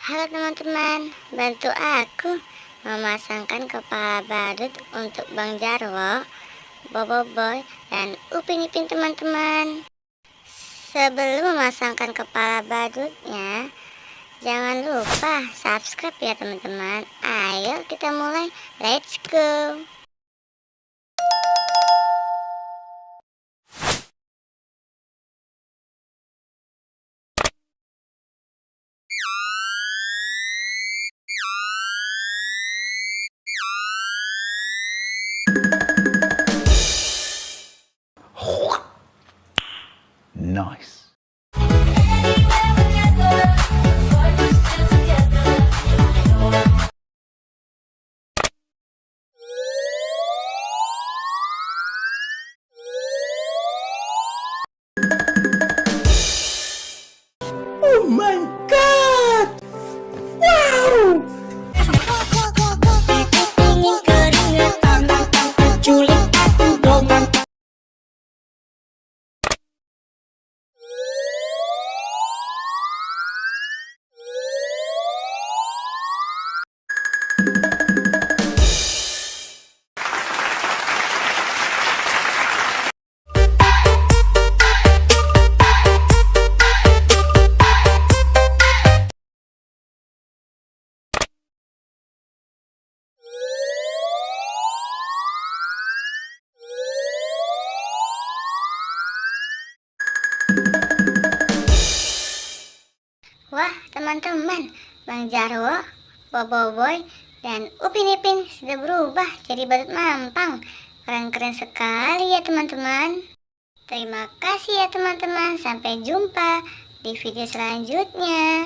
Halo teman-teman, bantu aku memasangkan kepala badut untuk Bang Jarwo, Bobo Boy, dan Upin Ipin teman-teman. Sebelum memasangkan kepala badutnya, jangan lupa subscribe ya teman-teman. Ayo kita mulai, let's go. Nice. Oh my god! Wow! Wah teman-teman, Bang Jarwo, Bobo Boy, dan Upin Ipin sudah berubah jadi badut mampang. Keren-keren sekali ya teman-teman. Terima kasih ya teman-teman, sampai jumpa di video selanjutnya.